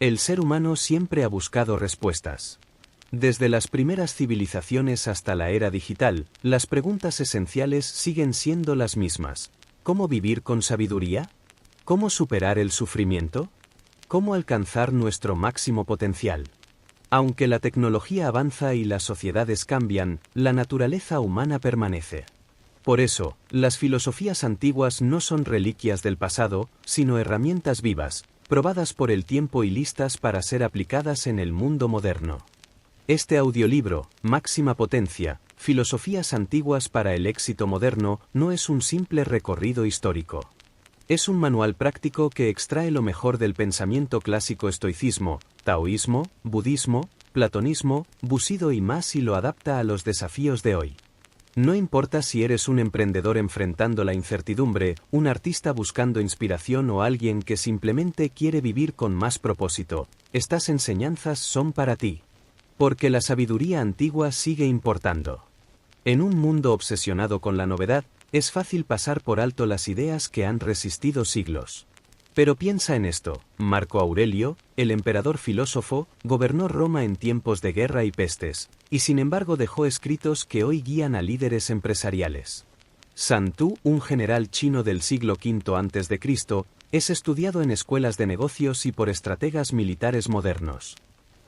El ser humano siempre ha buscado respuestas. Desde las primeras civilizaciones hasta la era digital, las preguntas esenciales siguen siendo las mismas. ¿Cómo vivir con sabiduría? ¿Cómo superar el sufrimiento? ¿Cómo alcanzar nuestro máximo potencial? Aunque la tecnología avanza y las sociedades cambian, la naturaleza humana permanece. Por eso, las filosofías antiguas no son reliquias del pasado, sino herramientas vivas, probadas por el tiempo y listas para ser aplicadas en el mundo moderno. Este audiolibro, Máxima Potencia, Filosofías Antiguas para el Éxito Moderno, no es un simple recorrido histórico. Es un manual práctico que extrae lo mejor del pensamiento clásico estoicismo, taoísmo, budismo, platonismo, bushido y más y lo adapta a los desafíos de hoy. No importa si eres un emprendedor enfrentando la incertidumbre, un artista buscando inspiración o alguien que simplemente quiere vivir con más propósito, estas enseñanzas son para ti. Porque la sabiduría antigua sigue importando. En un mundo obsesionado con la novedad, es fácil pasar por alto las ideas que han resistido siglos. Pero piensa en esto: Marco Aurelio, el emperador filósofo, gobernó Roma en tiempos de guerra y pestes, y sin embargo dejó escritos que hoy guían a líderes empresariales. Sun Tzu, un general chino del siglo V a.C., es estudiado en escuelas de negocios y por estrategas militares modernos.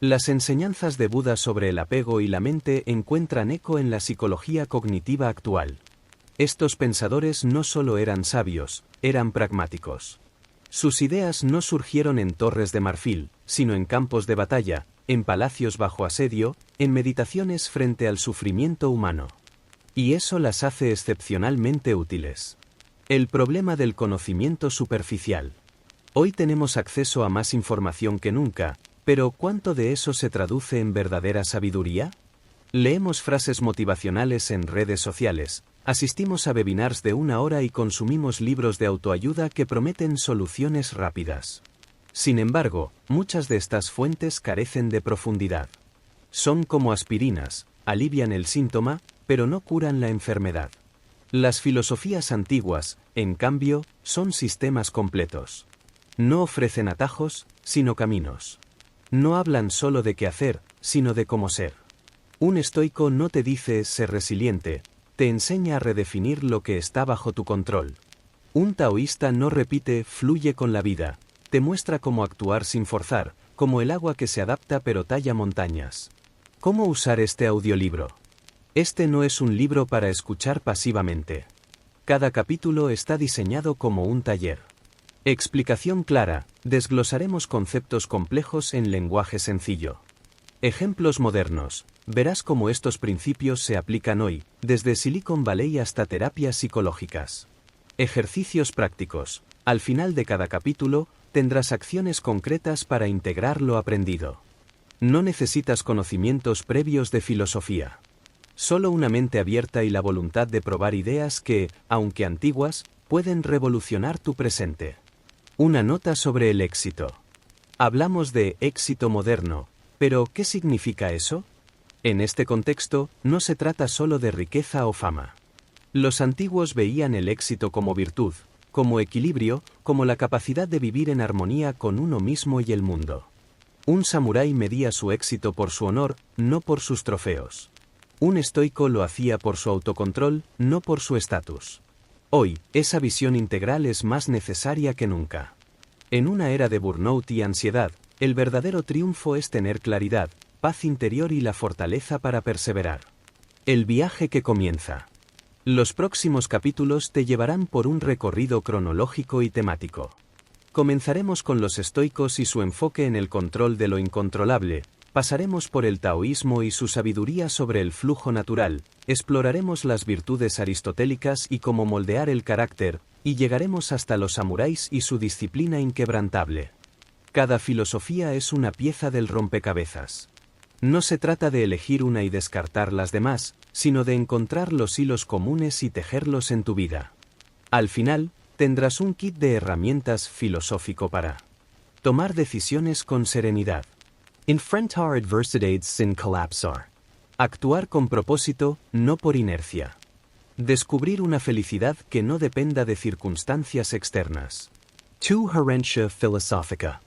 Las enseñanzas de Buda sobre el apego y la mente encuentran eco en la psicología cognitiva actual. Estos pensadores no solo eran sabios, eran pragmáticos. Sus ideas no surgieron en torres de marfil, sino en campos de batalla, en palacios bajo asedio, en meditaciones frente al sufrimiento humano. Y eso las hace excepcionalmente útiles. El problema del conocimiento superficial. Hoy tenemos acceso a más información que nunca, pero ¿cuánto de eso se traduce en verdadera sabiduría? Leemos frases motivacionales en redes sociales, asistimos a webinars de 1 hora y consumimos libros de autoayuda que prometen soluciones rápidas. Sin embargo, muchas de estas fuentes carecen de profundidad. Son como aspirinas, alivian el síntoma, pero no curan la enfermedad. Las filosofías antiguas, en cambio, son sistemas completos. No ofrecen atajos, sino caminos. No hablan solo de qué hacer, sino de cómo ser. Un estoico no te dice ser resiliente, te enseña a redefinir lo que está bajo tu control. Un taoísta no repite fluye con la vida, te muestra cómo actuar sin forzar, como el agua que se adapta pero talla montañas. ¿Cómo usar este audiolibro? Este no es un libro para escuchar pasivamente. Cada capítulo está diseñado como un taller. Explicación clara, desglosaremos conceptos complejos en lenguaje sencillo. Ejemplos modernos, verás cómo estos principios se aplican hoy, desde Silicon Valley hasta terapias psicológicas. Ejercicios prácticos, al final de cada capítulo, tendrás acciones concretas para integrar lo aprendido. No necesitas conocimientos previos de filosofía. Solo una mente abierta y la voluntad de probar ideas que, aunque antiguas, pueden revolucionar tu presente. Una nota sobre el éxito. Hablamos de éxito moderno, pero ¿qué significa eso? En este contexto, no se trata solo de riqueza o fama. Los antiguos veían el éxito como virtud, como equilibrio, como la capacidad de vivir en armonía con uno mismo y el mundo. Un samurái medía su éxito por su honor, no por sus trofeos. Un estoico lo hacía por su autocontrol, no por su estatus. Hoy, esa visión integral es más necesaria que nunca. En una era de burnout y ansiedad, el verdadero triunfo es tener claridad, paz interior y la fortaleza para perseverar. El viaje que comienza. Los próximos capítulos te llevarán por un recorrido cronológico y temático. Comenzaremos con los estoicos y su enfoque en el control de lo incontrolable, pasaremos por el taoísmo y su sabiduría sobre el flujo natural, exploraremos las virtudes aristotélicas y cómo moldear el carácter, y llegaremos hasta los samuráis y su disciplina inquebrantable. Cada filosofía es una pieza del rompecabezas. No se trata de elegir una y descartar las demás, sino de encontrar los hilos comunes y tejerlos en tu vida. Al final, tendrás un kit de herramientas filosófico para tomar decisiones con serenidad. Enfrentar adversidades sin colapsar. Actuar con propósito, no por inercia. Descubrir una felicidad que no dependa de circunstancias externas. Tu herencia filosófica.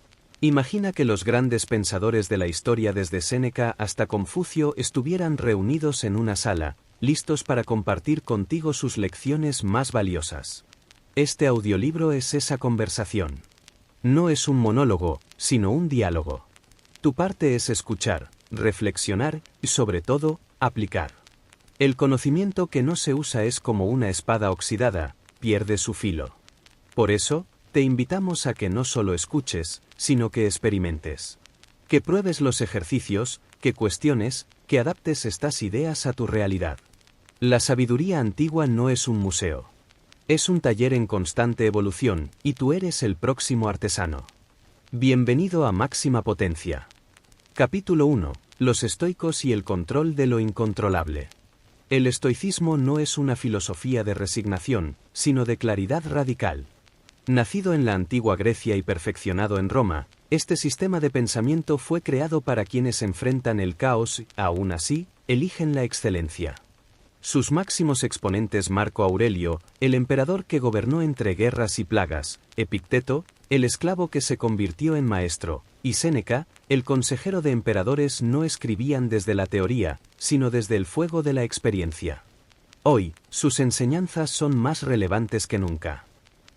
Imagina que los grandes pensadores de la historia desde Séneca hasta Confucio estuvieran reunidos en una sala, listos para compartir contigo sus lecciones más valiosas. Este audiolibro es esa conversación. No es un monólogo, sino un diálogo. Tu parte es escuchar, reflexionar y, sobre todo, aplicar. El conocimiento que no se usa es como una espada oxidada, pierde su filo. Por eso, te invitamos a que no solo escuches, sino que experimentes. Que pruebes los ejercicios, que cuestiones, que adaptes estas ideas a tu realidad. La sabiduría antigua no es un museo. Es un taller en constante evolución, y tú eres el próximo artesano. Bienvenido a Máxima Potencia. Capítulo 1. Los estoicos y el control de lo incontrolable. El estoicismo no es una filosofía de resignación, sino de claridad radical. Nacido en la antigua Grecia y perfeccionado en Roma, este sistema de pensamiento fue creado para quienes enfrentan el caos y, aún así, eligen la excelencia. Sus máximos exponentes Marco Aurelio, el emperador que gobernó entre guerras y plagas, Epicteto, el esclavo que se convirtió en maestro, y Séneca, el consejero de emperadores, no escribían desde la teoría, sino desde el fuego de la experiencia. Hoy, sus enseñanzas son más relevantes que nunca.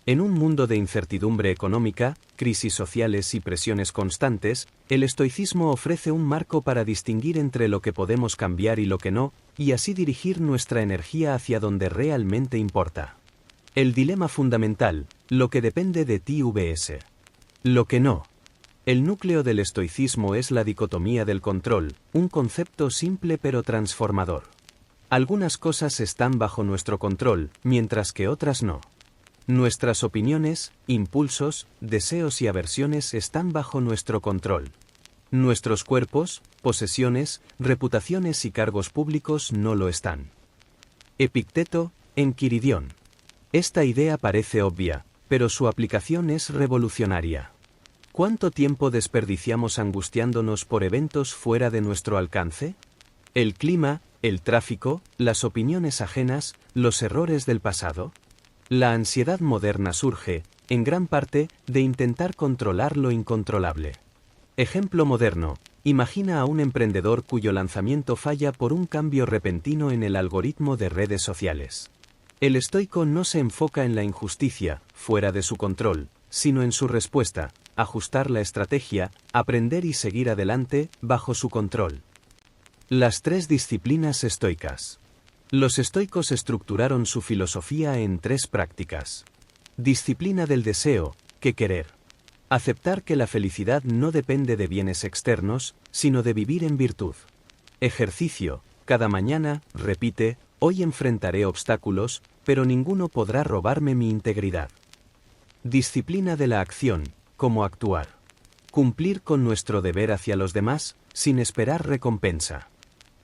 En un mundo de incertidumbre económica, crisis sociales y presiones constantes, el estoicismo ofrece un marco para distinguir entre lo que podemos cambiar y lo que no, y así dirigir nuestra energía hacia donde realmente importa. El dilema fundamental, lo que depende de ti vs. Lo que no. El núcleo del estoicismo es la dicotomía del control, un concepto simple pero transformador. Algunas cosas están bajo nuestro control, mientras que otras no. Nuestras opiniones, impulsos, deseos y aversiones están bajo nuestro control. Nuestros cuerpos, posesiones, reputaciones y cargos públicos no lo están. Epicteto, Enquiridión. Esta idea parece obvia, pero su aplicación es revolucionaria. ¿Cuánto tiempo desperdiciamos angustiándonos por eventos fuera de nuestro alcance? ¿El clima, el tráfico, las opiniones ajenas, los errores del pasado? La ansiedad moderna surge, en gran parte, de intentar controlar lo incontrolable. Ejemplo moderno: imagina a un emprendedor cuyo lanzamiento falla por un cambio repentino en el algoritmo de redes sociales. El estoico no se enfoca en la injusticia, fuera de su control, sino en su respuesta, ajustar la estrategia, aprender y seguir adelante, bajo su control. Las tres disciplinas estoicas. Los estoicos estructuraron su filosofía en tres prácticas. Disciplina del deseo, ¿qué querer? Aceptar que la felicidad no depende de bienes externos, sino de vivir en virtud. Ejercicio, cada mañana, repite, hoy enfrentaré obstáculos, pero ninguno podrá robarme mi integridad. Disciplina de la acción, ¿cómo actuar? Cumplir con nuestro deber hacia los demás, sin esperar recompensa.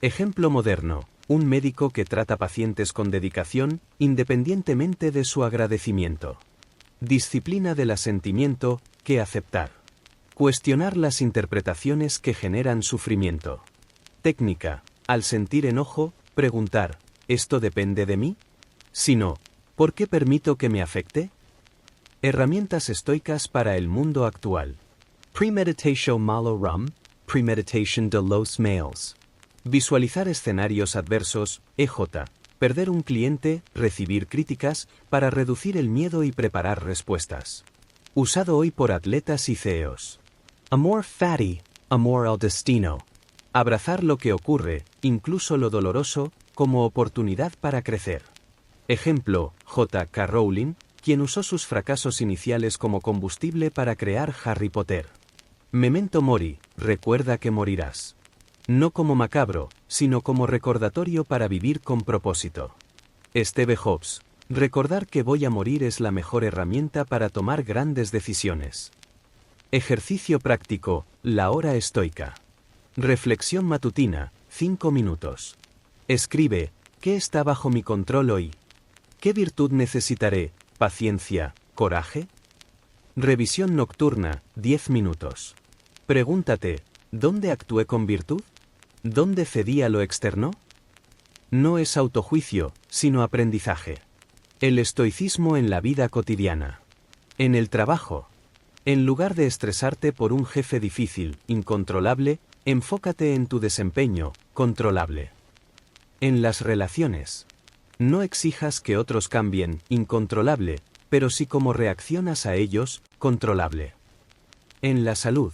Ejemplo moderno: un médico que trata pacientes con dedicación, independientemente de su agradecimiento. Disciplina del asentimiento, ¿qué aceptar? Cuestionar las interpretaciones que generan sufrimiento. Técnica: al sentir enojo, preguntar, ¿esto depende de mí? Si no, ¿por qué permito que me afecte? Herramientas estoicas para el mundo actual. Premeditatio malorum, premeditation de los males. Visualizar escenarios adversos, EJ. Perder un cliente, recibir críticas, para reducir el miedo y preparar respuestas. Usado hoy por atletas y CEOs. Amor fati, amor al destino. Abrazar lo que ocurre, incluso lo doloroso, como oportunidad para crecer. Ejemplo: J.K. Rowling, quien usó sus fracasos iniciales como combustible para crear Harry Potter. Memento mori, recuerda que morirás. No como macabro, sino como recordatorio para vivir con propósito. Steve Jobs, recordar que voy a morir es la mejor herramienta para tomar grandes decisiones. Ejercicio práctico, la hora estoica. Reflexión matutina, 5 minutos. Escribe, ¿qué está bajo mi control hoy? ¿Qué virtud necesitaré? ¿Paciencia, coraje? Revisión nocturna, 10 minutos. Pregúntate, ¿dónde actué con virtud? ¿Dónde cedí a lo externo? No es autojuicio, sino aprendizaje. El estoicismo en la vida cotidiana. En el trabajo. En lugar de estresarte por un jefe difícil, incontrolable, enfócate en tu desempeño, controlable. En las relaciones. No exijas que otros cambien, incontrolable, pero sí cómo reaccionas a ellos, controlable. En la salud.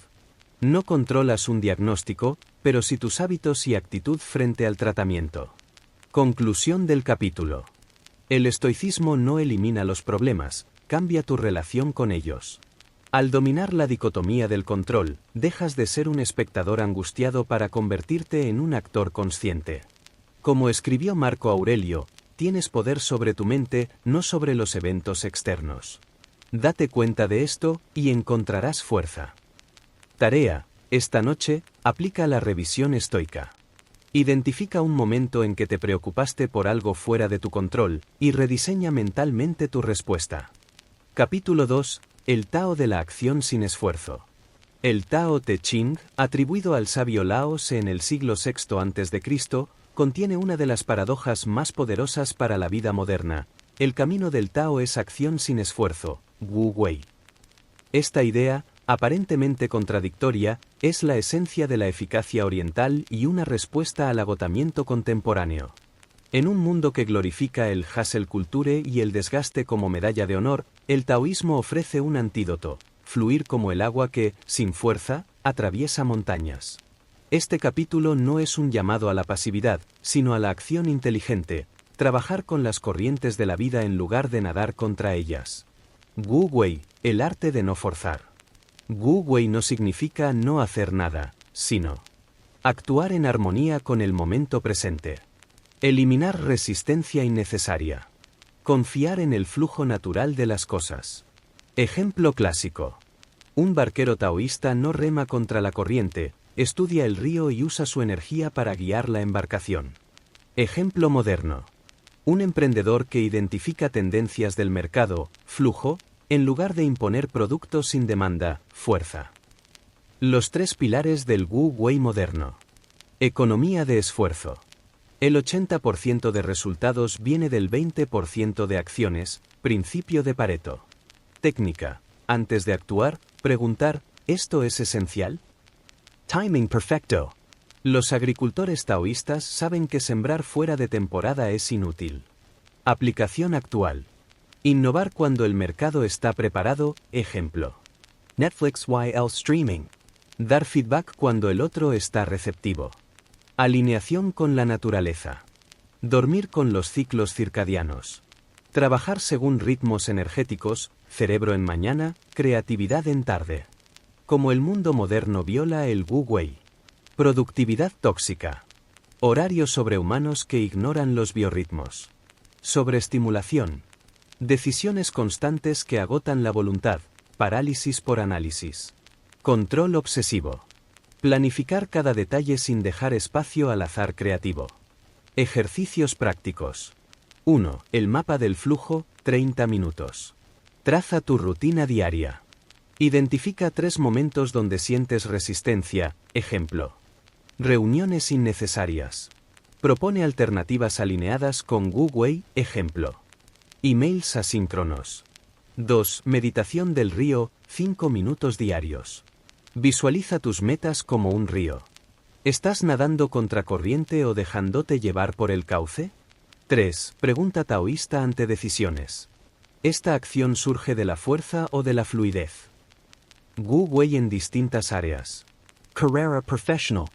No controlas un diagnóstico, pero sí tus hábitos y actitud frente al tratamiento. Conclusión del capítulo. El estoicismo no elimina los problemas, cambia tu relación con ellos. Al dominar la dicotomía del control, dejas de ser un espectador angustiado para convertirte en un actor consciente. Como escribió Marco Aurelio, tienes poder sobre tu mente, no sobre los eventos externos. Date cuenta de esto, y encontrarás fuerza. Tarea: esta noche, aplica la revisión estoica. Identifica un momento en que te preocupaste por algo fuera de tu control, y rediseña mentalmente tu respuesta. Capítulo 2. El Tao de la acción sin esfuerzo. El Tao Te Ching, atribuido al sabio Lao Tse en el siglo VI a.C., contiene una de las paradojas más poderosas para la vida moderna. El camino del Tao es acción sin esfuerzo, Wu Wei. Esta idea, aparentemente contradictoria, es la esencia de la eficacia oriental y una respuesta al agotamiento contemporáneo. En un mundo que glorifica el hustle culture y el desgaste como medalla de honor, el taoísmo ofrece un antídoto: fluir como el agua que, sin fuerza, atraviesa montañas. Este capítulo no es un llamado a la pasividad, sino a la acción inteligente, trabajar con las corrientes de la vida en lugar de nadar contra ellas. Wu Wei, el arte de no forzar. Wu Wei no significa no hacer nada, sino actuar en armonía con el momento presente. Eliminar resistencia innecesaria. Confiar en el flujo natural de las cosas. Ejemplo clásico. Un barquero taoísta no rema contra la corriente, estudia el río y usa su energía para guiar la embarcación. Ejemplo moderno. Un emprendedor que identifica tendencias del mercado, flujo, en lugar de imponer productos sin demanda, fuerza. Los 3 pilares del Wu Wei moderno. Economía de esfuerzo. El 80% de resultados viene del 20% de acciones, principio de Pareto. Técnica: antes de actuar, preguntar, ¿esto es esencial? Timing perfecto. Los agricultores taoístas saben que sembrar fuera de temporada es inútil. Aplicación actual. Innovar cuando el mercado está preparado, ejemplo. Netflix YL Streaming. Dar feedback cuando el otro está receptivo. Alineación con la naturaleza. Dormir con los ciclos circadianos. Trabajar según ritmos energéticos, cerebro en mañana, creatividad en tarde. Como el mundo moderno viola el Wu Wei. Productividad tóxica. Horarios sobrehumanos que ignoran los biorritmos. Sobreestimulación. Decisiones constantes que agotan la voluntad, parálisis por análisis. Control obsesivo. Planificar cada detalle sin dejar espacio al azar creativo. Ejercicios prácticos. 1. El mapa del flujo, 30 minutos. Traza tu rutina diaria. Identifica 3 momentos donde sientes resistencia, ejemplo. Reuniones innecesarias. Propone alternativas alineadas con Wu Wei, ejemplo. Emails asíncronos. 2. Meditación del río, 5 minutos diarios. Visualiza tus metas como un río. ¿Estás nadando contracorriente o dejándote llevar por el cauce? 3. Pregunta taoísta ante decisiones. ¿Esta acción surge de la fuerza o de la fluidez? Wu Wei en distintas áreas. Carrera professional.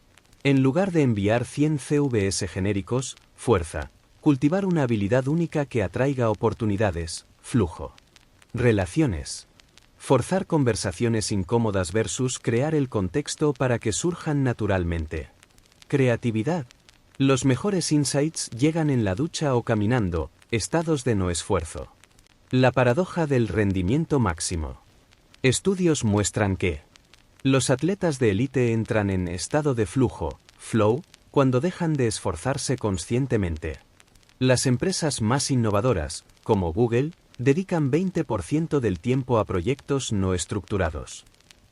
En lugar de enviar 100 CVS genéricos, fuerza. Cultivar una habilidad única que atraiga oportunidades, flujo. Relaciones. Forzar conversaciones incómodas versus crear el contexto para que surjan naturalmente. Creatividad. Los mejores insights llegan en la ducha o caminando, estados de no esfuerzo. La paradoja del rendimiento máximo. Estudios muestran que los atletas de élite entran en estado de flujo, flow, cuando dejan de esforzarse conscientemente. Las empresas más innovadoras, como Google, dedican 20% del tiempo a proyectos no estructurados.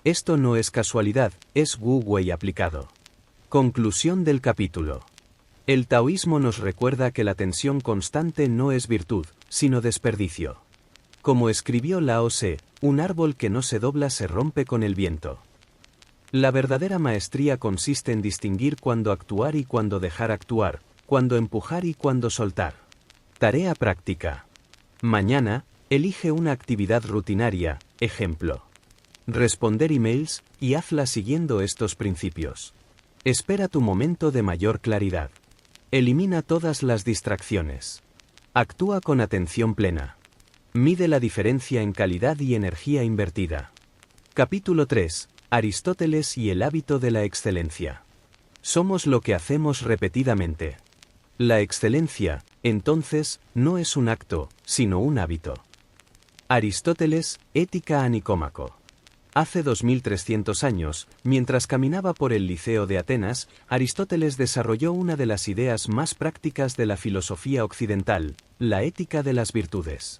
Esto no es casualidad, es Wu Wei aplicado. Conclusión del capítulo. El taoísmo nos recuerda que la tensión constante no es virtud, sino desperdicio. Como escribió Lao Tse, Un árbol que no se dobla se rompe con el viento. La verdadera maestría consiste en distinguir cuándo actuar y cuándo dejar actuar, cuándo empujar y cuándo soltar. Tarea práctica. Mañana, elige una actividad rutinaria, ejemplo. Responder emails, y hazla siguiendo estos principios. Espera tu momento de mayor claridad. Elimina todas las distracciones. Actúa con atención plena. Mide la diferencia en calidad y energía invertida. Capítulo 3. Aristóteles y el hábito de la excelencia. Somos lo que hacemos repetidamente. La excelencia, entonces, no es un acto, sino un hábito. Aristóteles, Ética a Nicómaco. Hace 2300 años, mientras caminaba por el Liceo de Atenas, Aristóteles desarrolló una de las ideas más prácticas de la filosofía occidental, la ética de las virtudes.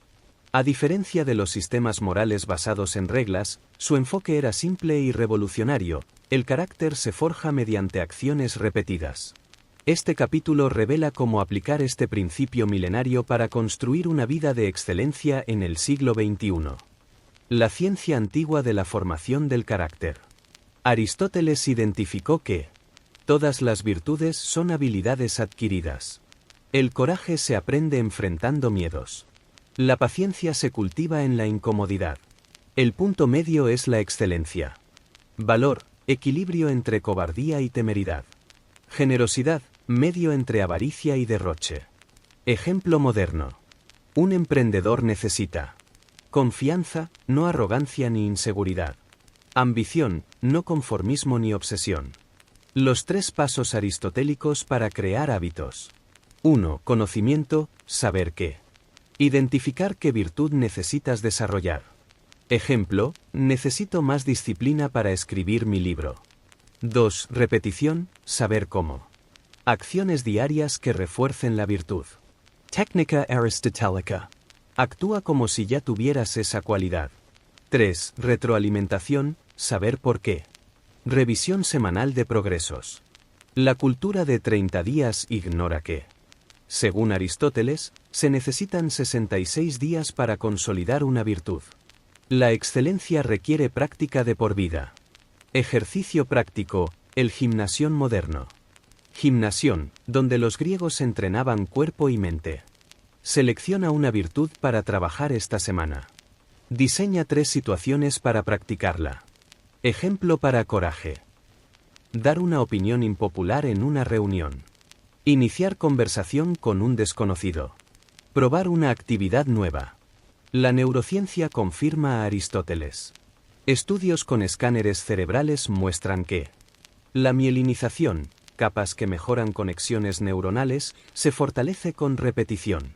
A diferencia de los sistemas morales basados en reglas, su enfoque era simple y revolucionario: el carácter se forja mediante acciones repetidas. Este capítulo revela cómo aplicar este principio milenario para construir una vida de excelencia en el siglo XXI. La ciencia antigua de la formación del carácter. Aristóteles identificó que todas las virtudes son habilidades adquiridas. El coraje se aprende enfrentando miedos. La paciencia se cultiva en la incomodidad. El punto medio es la excelencia. Valor, equilibrio entre cobardía y temeridad. Generosidad, medio entre avaricia y derroche. Ejemplo moderno. Un emprendedor necesita confianza, no arrogancia ni inseguridad. Ambición, no conformismo ni obsesión. Los 3 pasos aristotélicos para crear hábitos. 1. Conocimiento, saber qué. Identificar qué virtud necesitas desarrollar. Ejemplo, necesito más disciplina para escribir mi libro. 2. Repetición, saber cómo. Acciones diarias que refuercen la virtud. Técnica aristotélica. Actúa como si ya tuvieras esa cualidad. 3. Retroalimentación, saber por qué. Revisión semanal de progresos. La cultura de 30 días ignora que, según Aristóteles, se necesitan 66 días para consolidar una virtud. La excelencia requiere práctica de por vida. Ejercicio práctico, el gimnasión moderno. Gimnasión, donde los griegos entrenaban cuerpo y mente. Selecciona una virtud para trabajar esta semana. Diseña 3 situaciones para practicarla. Ejemplo para coraje. Dar una opinión impopular en una reunión. Iniciar conversación con un desconocido. Probar una actividad nueva. La neurociencia confirma a Aristóteles. Estudios con escáneres cerebrales muestran que la mielinización, capas que mejoran conexiones neuronales, se fortalece con repetición.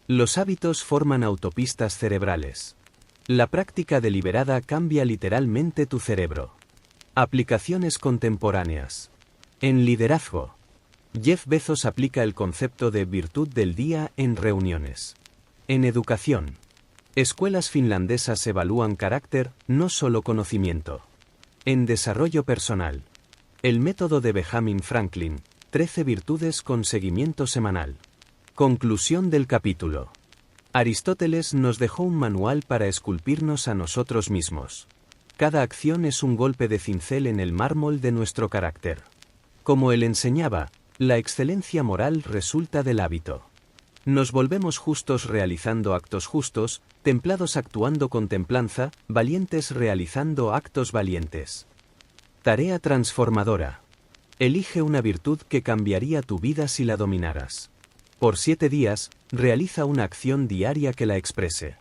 Los hábitos forman autopistas cerebrales. La práctica deliberada cambia literalmente tu cerebro. Aplicaciones contemporáneas. En liderazgo. Jeff Bezos aplica el concepto de virtud del día en reuniones. En educación. Escuelas finlandesas evalúan carácter, no solo conocimiento. En desarrollo personal. El método de Benjamin Franklin, 13 virtudes con seguimiento semanal. Conclusión del capítulo. Aristóteles nos dejó un manual para esculpirnos a nosotros mismos. Cada acción es un golpe de cincel en el mármol de nuestro carácter. Como él enseñaba, la excelencia moral resulta del hábito. Nos volvemos justos realizando actos justos, templados actuando con templanza, valientes realizando actos valientes. Tarea transformadora. Elige una virtud que cambiaría tu vida si la dominaras. Por 7 días, realiza una acción diaria que la exprese.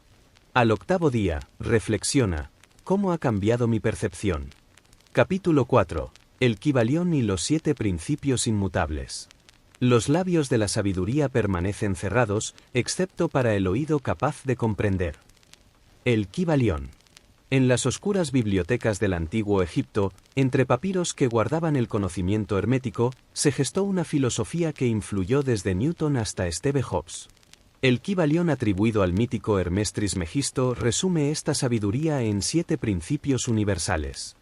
Al 8º día, reflexiona: ¿cómo ha cambiado mi percepción? Capítulo 4. El Kybalión y los 7 principios inmutables. Los labios de la sabiduría permanecen cerrados, excepto para el oído capaz de comprender. El Kybalión. En las oscuras bibliotecas del antiguo Egipto, entre papiros que guardaban el conocimiento hermético, se gestó una filosofía que influyó desde Newton hasta Steve Jobs. El Kybalión atribuido al mítico Hermes Trismegisto resume esta sabiduría en 7 principios universales.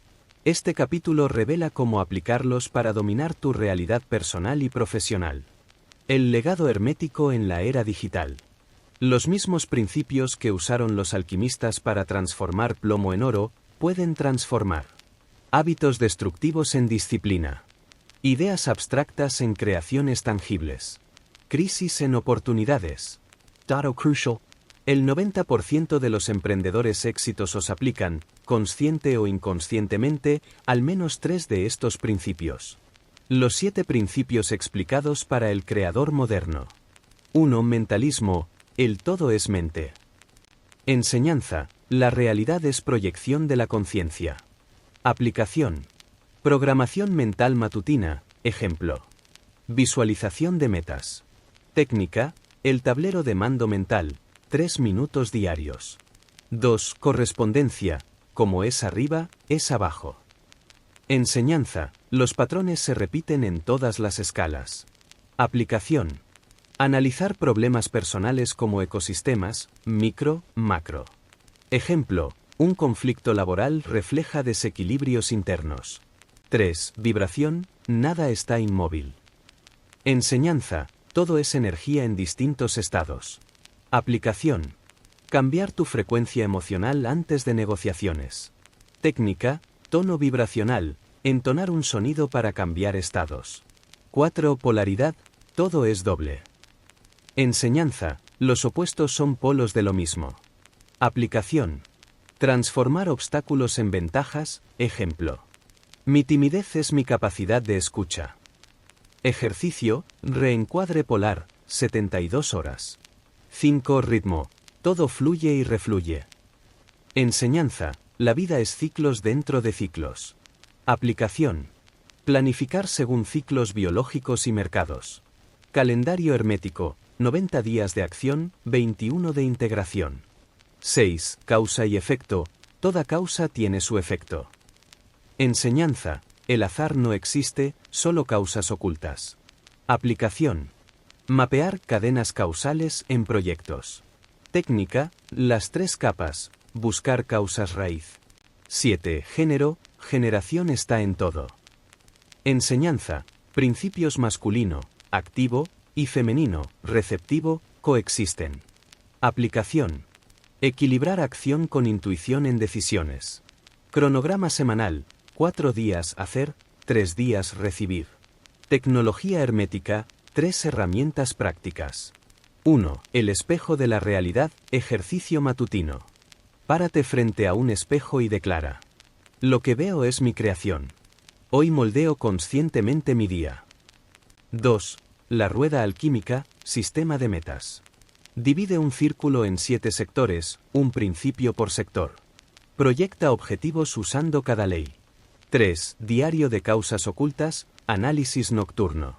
Este capítulo revela cómo aplicarlos para dominar tu realidad personal y profesional. El legado hermético en la era digital. Los mismos principios que usaron los alquimistas para transformar plomo en oro, pueden transformar hábitos destructivos en disciplina, ideas abstractas en creaciones tangibles, crisis en oportunidades. Dato crucial. El 90% de los emprendedores exitosos aplican, consciente o inconscientemente, al menos 3 de estos principios. Los 7 principios explicados para el creador moderno. 1. Mentalismo. El todo es mente. Enseñanza. La realidad es proyección de la conciencia. Aplicación. Programación mental matutina. Ejemplo. Visualización de metas. Técnica. El tablero de mando mental. 3 minutos diarios. 2. Correspondencia. Como es arriba, es abajo. Enseñanza. Los patrones se repiten en todas las escalas. Aplicación. Analizar problemas personales como ecosistemas, micro, macro. Ejemplo. Un conflicto laboral refleja desequilibrios internos. 3. Vibración. Nada está inmóvil. Enseñanza. Todo es energía en distintos estados. Aplicación. Cambiar tu frecuencia emocional antes de negociaciones. Técnica. Tono vibracional. Entonar un sonido para cambiar estados. 4. Polaridad. Todo es doble. Enseñanza. Los opuestos son polos de lo mismo. Aplicación. Transformar obstáculos en ventajas. Ejemplo. Mi timidez es mi capacidad de escucha. Ejercicio. Reencuadre polar. 72 horas. 5. Ritmo. Todo fluye y refluye. Enseñanza. La vida es ciclos dentro de ciclos. Aplicación. Planificar según ciclos biológicos y mercados. Calendario hermético. 90 días de acción, 21 de integración. 6. Causa y efecto. Toda causa tiene su efecto. Enseñanza. El azar no existe, solo causas ocultas. Aplicación. Mapear cadenas causales en proyectos. Técnica. Las 3 capas. Buscar causas raíz. 7. Género. Generación está en todo. Enseñanza. Principios masculino, activo, y femenino, receptivo, coexisten. Aplicación. Equilibrar acción con intuición en decisiones. Cronograma semanal. 4 días hacer, 3 días recibir. Tecnología hermética. 3 herramientas prácticas. 1. El espejo de la realidad, ejercicio matutino. Párate frente a un espejo y declara. Lo que veo es mi creación. Hoy moldeo conscientemente mi día. 2. La rueda alquímica, sistema de metas. Divide un círculo en 7 sectores, un principio por sector. Proyecta objetivos usando cada ley. 3. Diario de causas ocultas, análisis nocturno.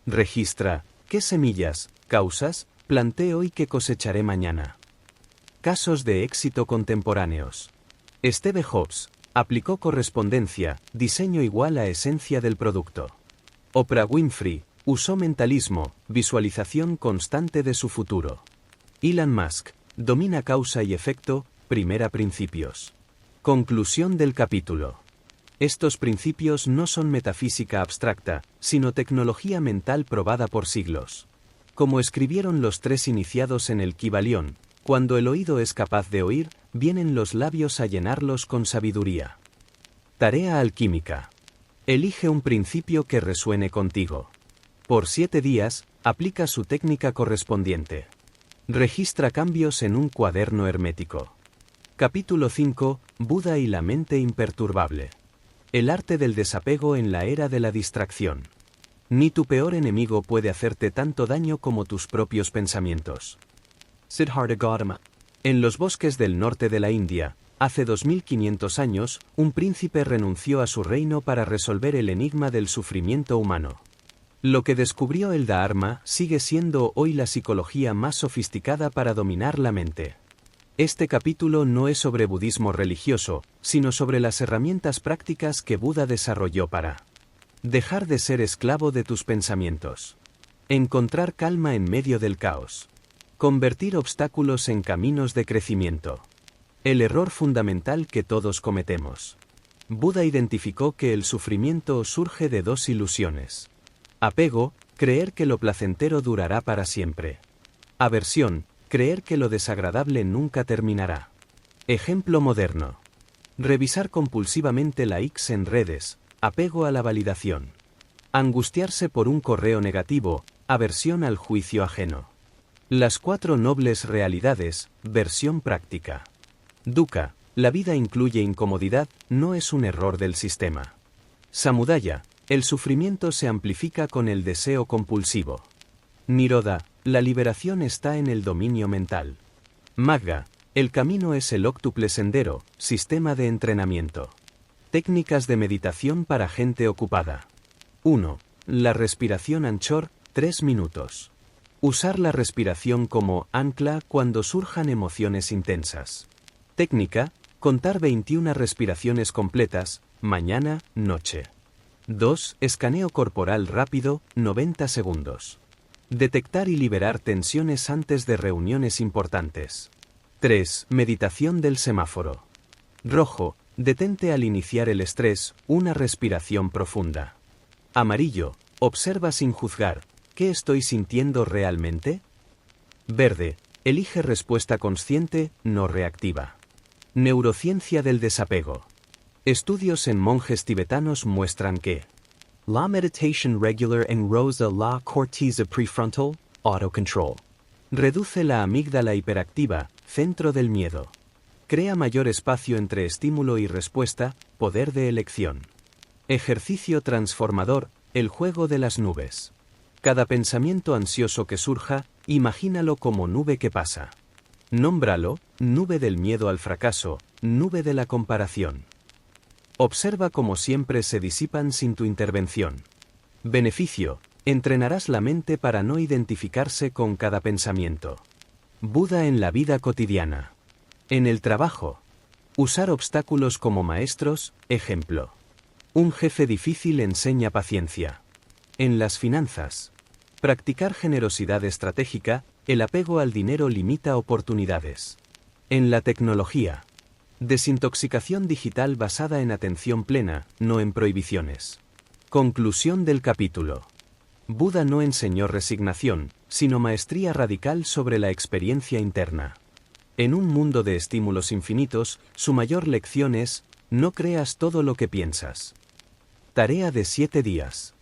Registra, ¿qué semillas, causas, planté hoy que cosecharé mañana? Casos de éxito contemporáneos. Steve Jobs, aplicó correspondencia, diseño igual a esencia del producto. Oprah Winfrey, usó mentalismo, visualización constante de su futuro. Elon Musk, domina causa y efecto, primera principios. Conclusión del capítulo. Estos principios no son metafísica abstracta, sino tecnología mental probada por siglos. Como escribieron los 3 iniciados en el Kybalión, cuando el oído es capaz de oír, vienen los labios a llenarlos con sabiduría. Tarea alquímica. Elige un principio que resuene contigo. Por 7 días, aplica su técnica correspondiente. Registra cambios en un cuaderno hermético. Capítulo 5. Buda y la mente imperturbable. El arte del desapego en la era de la distracción. Ni tu peor enemigo puede hacerte tanto daño como tus propios pensamientos. Siddhartha Gautama. En los bosques del norte de la India, hace 2500 años, un príncipe renunció a su reino para resolver el enigma del sufrimiento humano. Lo que descubrió el Dharma sigue siendo hoy la psicología más sofisticada para dominar la mente. Este capítulo no es sobre budismo religioso, sino sobre las herramientas prácticas que Buda desarrolló para dejar de ser esclavo de tus pensamientos. Encontrar calma en medio del caos. Convertir obstáculos en caminos de crecimiento. El error fundamental que todos cometemos. Buda identificó que el sufrimiento surge de 2 ilusiones. Apego, creer que lo placentero durará para siempre. Aversión, Creer que lo desagradable nunca terminará. Ejemplo moderno. Revisar compulsivamente likes en redes, apego a la validación. Angustiarse por un correo negativo, aversión al juicio ajeno. Las 4 nobles realidades, versión práctica. Dukkha, la vida incluye incomodidad, no es un error del sistema. Samudaya, el sufrimiento se amplifica con el deseo compulsivo. Nirodha, la liberación está en el dominio mental. Magga, el camino es el óctuple sendero, sistema de entrenamiento. Técnicas de meditación para gente ocupada. 1. La respiración anchor, 3 minutos. Usar la respiración como ancla cuando surjan emociones intensas. Técnica, contar 21 respiraciones completas, mañana, noche. 2. Escaneo corporal rápido, 90 segundos. Detectar y liberar tensiones antes de reuniones importantes. 3. Meditación del semáforo. Rojo, detente al iniciar el estrés, una respiración profunda. Amarillo, observa sin juzgar. ¿Qué estoy sintiendo realmente? Verde, elige respuesta consciente, no reactiva. Neurociencia del desapego. Estudios en monjes tibetanos muestran que la meditation regular enrosa la corteza prefrontal, autocontrol. Reduce la amígdala hiperactiva, centro del miedo. Crea mayor espacio entre estímulo y respuesta, poder de elección. Ejercicio transformador, el juego de las nubes. Cada pensamiento ansioso que surja, imagínalo como nube que pasa. Nómbralo, nube del miedo al fracaso, nube de la comparación. Observa cómo siempre se disipan sin tu intervención. Beneficio, entrenarás la mente para no identificarse con cada pensamiento. Buda en la vida cotidiana. En el trabajo. Usar obstáculos como maestros, ejemplo. Un jefe difícil enseña paciencia. En las finanzas. Practicar generosidad estratégica, el apego al dinero limita oportunidades. En la tecnología. Desintoxicación digital basada en atención plena, no en prohibiciones. Conclusión del capítulo. Buda no enseñó resignación, sino maestría radical sobre la experiencia interna. En un mundo de estímulos infinitos, su mayor lección es, no creas todo lo que piensas. Tarea de 7 días.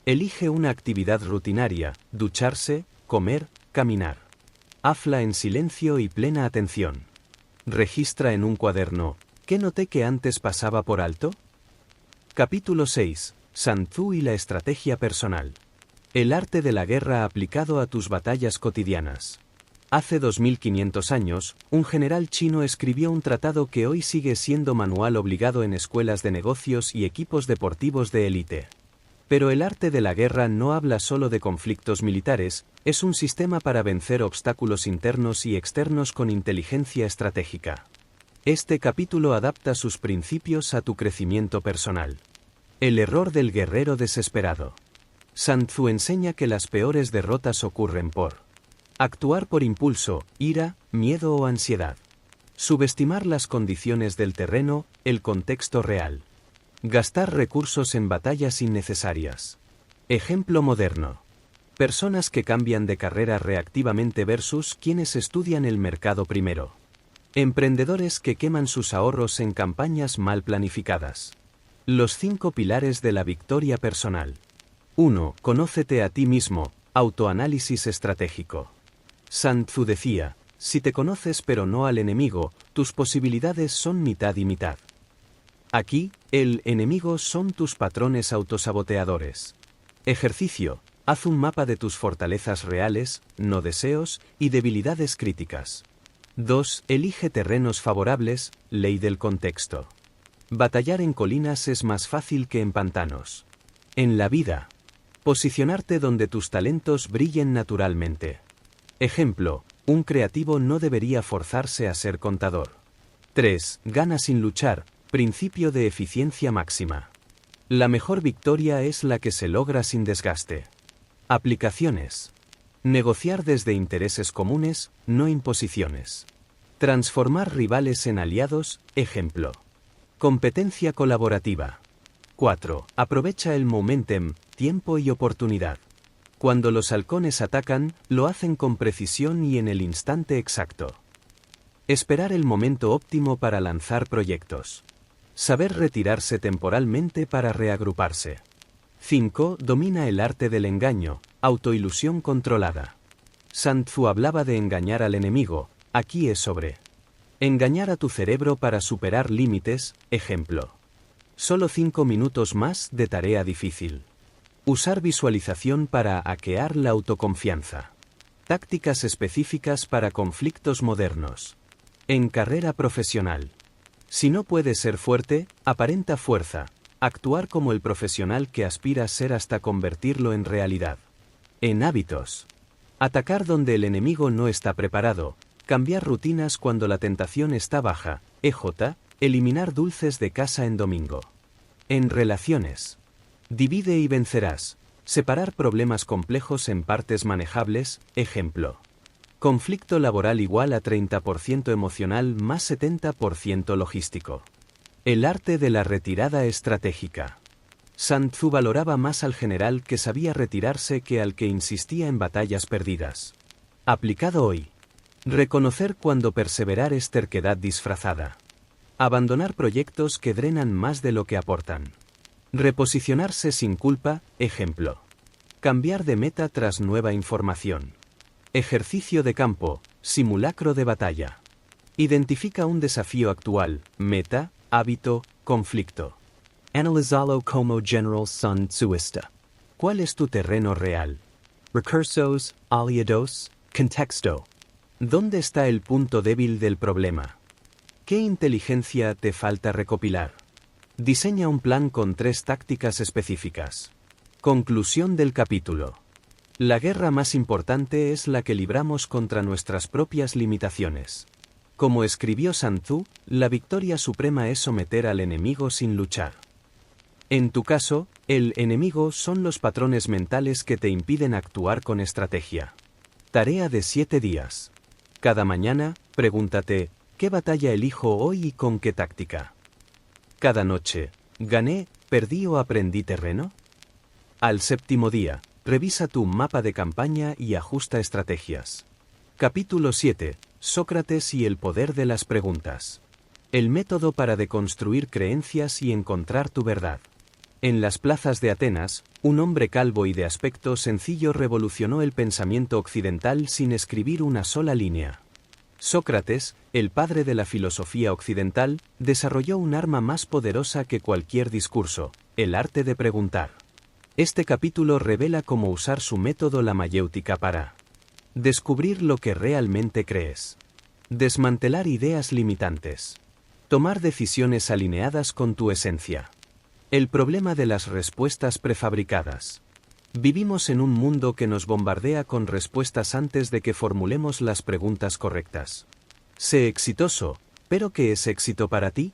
Elige una actividad rutinaria, ducharse, comer, caminar. Hazla en silencio y plena atención. Registra en un cuaderno, ¿qué noté que antes pasaba por alto? Capítulo 6. Sun Tzu y la estrategia personal. El arte de la guerra aplicado a tus batallas cotidianas. Hace 2500 años, un general chino escribió un tratado que hoy sigue siendo manual obligado en escuelas de negocios y equipos deportivos de élite. Pero el arte de la guerra no habla solo de conflictos militares, es un sistema para vencer obstáculos internos y externos con inteligencia estratégica. Este capítulo adapta sus principios a tu crecimiento personal. El error del guerrero desesperado. Sun Tzu enseña que las peores derrotas ocurren por actuar por impulso, ira, miedo o ansiedad. Subestimar las condiciones del terreno, el contexto real. Gastar recursos en batallas innecesarias. Ejemplo moderno. Personas que cambian de carrera reactivamente versus quienes estudian el mercado primero. Emprendedores que queman sus ahorros en campañas mal planificadas. Los 5 pilares de la victoria personal. 1. Conócete a ti mismo, autoanálisis estratégico. Sun Tzu decía, si te conoces pero no al enemigo, tus posibilidades son mitad y mitad. Aquí, el enemigo son tus patrones autosaboteadores. Ejercicio, haz un mapa de tus fortalezas reales, no deseos, y debilidades críticas. 2. Elige terrenos favorables, ley del contexto. Batallar en colinas es más fácil que en pantanos. En la vida. Posicionarte donde tus talentos brillen naturalmente. Ejemplo, un creativo no debería forzarse a ser contador. 3. Gana sin luchar, principio de eficiencia máxima. La mejor victoria es la que se logra sin desgaste. Aplicaciones. Negociar desde intereses comunes, no imposiciones. Transformar rivales en aliados, ejemplo. Competencia colaborativa. 4. Aprovecha el momentum, tiempo y oportunidad. Cuando los halcones atacan, lo hacen con precisión y en el instante exacto. Esperar el momento óptimo para lanzar proyectos. Saber retirarse temporalmente para reagruparse. 5. Domina el arte del engaño, autoilusión controlada. Sun Tzu hablaba de engañar al enemigo, aquí es sobre engañar a tu cerebro para superar límites, ejemplo. Solo 5 minutos más de tarea difícil. Usar visualización para hackear la autoconfianza. Tácticas específicas para conflictos modernos. En carrera profesional. Si no puedes ser fuerte, aparenta fuerza. Actuar como el profesional que aspira a ser hasta convertirlo en realidad. En hábitos. Atacar donde el enemigo no está preparado. Cambiar rutinas cuando la tentación está baja. EJ. Eliminar dulces de casa en domingo. En relaciones. Divide y vencerás. Separar problemas complejos en partes manejables, ejemplo. Conflicto laboral igual a 30% emocional más 70% logístico. El arte de la retirada estratégica. Sun Tzu valoraba más al general que sabía retirarse que al que insistía en batallas perdidas. Aplicado hoy. Reconocer cuando perseverar es terquedad disfrazada. Abandonar proyectos que drenan más de lo que aportan. Reposicionarse sin culpa, ejemplo. Cambiar de meta tras nueva información. Ejercicio de campo, simulacro de batalla. Identifica un desafío actual, meta, hábito, conflicto. Analizalo como general Sun Tzuista. ¿Cuál es tu terreno real? Recursos, aliados, contexto. ¿Dónde está el punto débil del problema? ¿Qué inteligencia te falta recopilar? Diseña un plan con 3 tácticas específicas. Conclusión del capítulo. La guerra más importante es la que libramos contra nuestras propias limitaciones. Como escribió Sun Tzu, la victoria suprema es someter al enemigo sin luchar. En tu caso, el enemigo son los patrones mentales que te impiden actuar con estrategia. Tarea de 7 días. Cada mañana, pregúntate, ¿qué batalla elijo hoy y con qué táctica? Cada noche, ¿gané, perdí o aprendí terreno? Al 7º día, revisa tu mapa de campaña y ajusta estrategias. Capítulo 7. Sócrates y el poder de las preguntas. El método para deconstruir creencias y encontrar tu verdad. En las plazas de Atenas, un hombre calvo y de aspecto sencillo revolucionó el pensamiento occidental sin escribir una sola línea. Sócrates, el padre de la filosofía occidental, desarrolló un arma más poderosa que cualquier discurso, el arte de preguntar. Este capítulo revela cómo usar su método la mayéutica para descubrir lo que realmente crees. Desmantelar ideas limitantes. Tomar decisiones alineadas con tu esencia. El problema de las respuestas prefabricadas. Vivimos en un mundo que nos bombardea con respuestas antes de que formulemos las preguntas correctas. Sé exitoso, pero ¿qué es éxito para ti?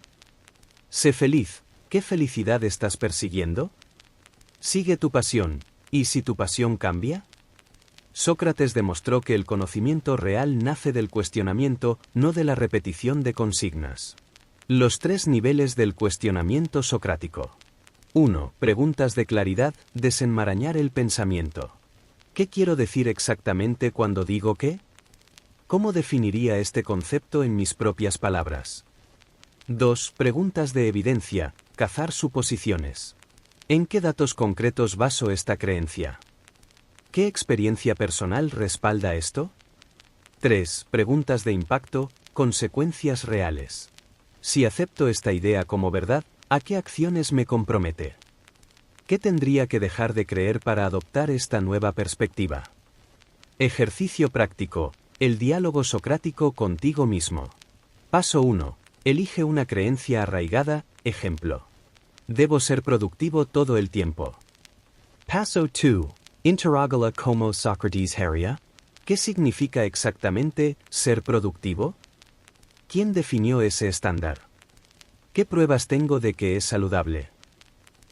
Sé feliz, ¿qué felicidad estás persiguiendo? Sigue tu pasión, ¿y si tu pasión cambia? Sócrates demostró que el conocimiento real nace del cuestionamiento, no de la repetición de consignas. Los 3 niveles del cuestionamiento socrático. 1. Preguntas de claridad, desenmarañar el pensamiento. ¿Qué quiero decir exactamente cuando digo qué? ¿Cómo definiría este concepto en mis propias palabras? 2. Preguntas de evidencia, cazar suposiciones. ¿En qué datos concretos baso esta creencia? ¿Qué experiencia personal respalda esto? 3. Preguntas de impacto, consecuencias reales. Si acepto esta idea como verdad, ¿a qué acciones me compromete? ¿Qué tendría que dejar de creer para adoptar esta nueva perspectiva? Ejercicio práctico, el diálogo socrático contigo mismo. Paso 1. Elige una creencia arraigada, ejemplo. Debo ser productivo todo el tiempo. Paso 2. Interrogala como Socrates haría. ¿Qué significa exactamente ser productivo? ¿Quién definió ese estándar? ¿Qué pruebas tengo de que es saludable?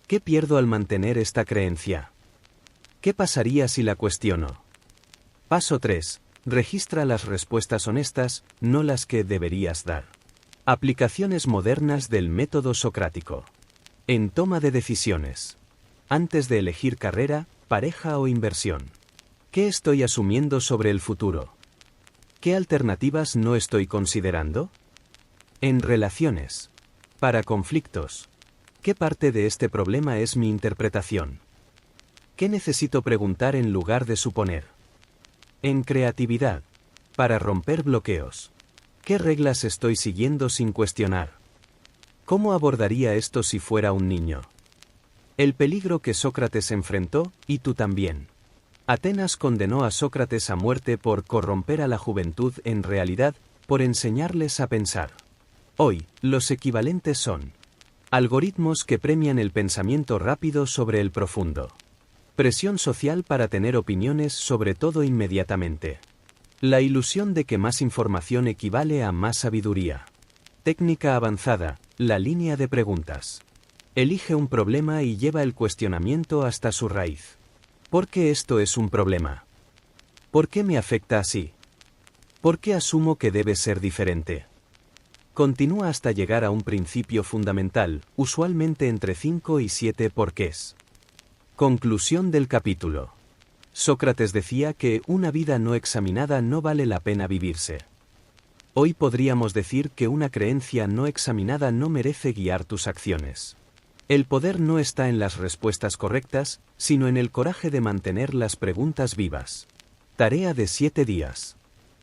¿Qué pierdo al mantener esta creencia? ¿Qué pasaría si la cuestiono? Paso 3. Registra las respuestas honestas, no las que deberías dar. Aplicaciones modernas del método socrático. En toma de decisiones. Antes de elegir carrera, pareja o inversión. ¿Qué estoy asumiendo sobre el futuro? ¿Qué alternativas no estoy considerando? En relaciones. Para conflictos. ¿Qué parte de este problema es mi interpretación? ¿Qué necesito preguntar en lugar de suponer? En creatividad. Para romper bloqueos. ¿Qué reglas estoy siguiendo sin cuestionar? ¿Cómo abordaría esto si fuera un niño? El peligro que Sócrates enfrentó, y tú también. Atenas condenó a Sócrates a muerte por corromper a la juventud, en realidad, por enseñarles a pensar. Hoy, los equivalentes son algoritmos que premian el pensamiento rápido sobre el profundo. Presión social para tener opiniones sobre todo inmediatamente. La ilusión de que más información equivale a más sabiduría. Técnica avanzada, la línea de preguntas. Elige un problema y lleva el cuestionamiento hasta su raíz. ¿Por qué esto es un problema? ¿Por qué me afecta así? ¿Por qué asumo que debe ser diferente? Continúa hasta llegar a un principio fundamental, usualmente entre 5 y 7 porqués. Conclusión del capítulo. Sócrates decía que una vida no examinada no vale la pena vivirse. Hoy podríamos decir que una creencia no examinada no merece guiar tus acciones. El poder no está en las respuestas correctas, sino en el coraje de mantener las preguntas vivas. Tarea de 7 días.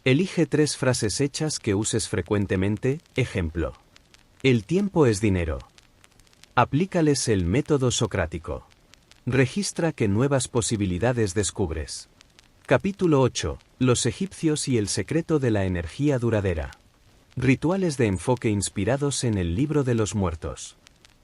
Elige 3 frases hechas que uses frecuentemente. Ejemplo. El tiempo es dinero. Aplícales el método socrático. Registra qué nuevas posibilidades descubres. Capítulo 8. Los egipcios y el secreto de la energía duradera. Rituales de enfoque inspirados en el libro de los muertos.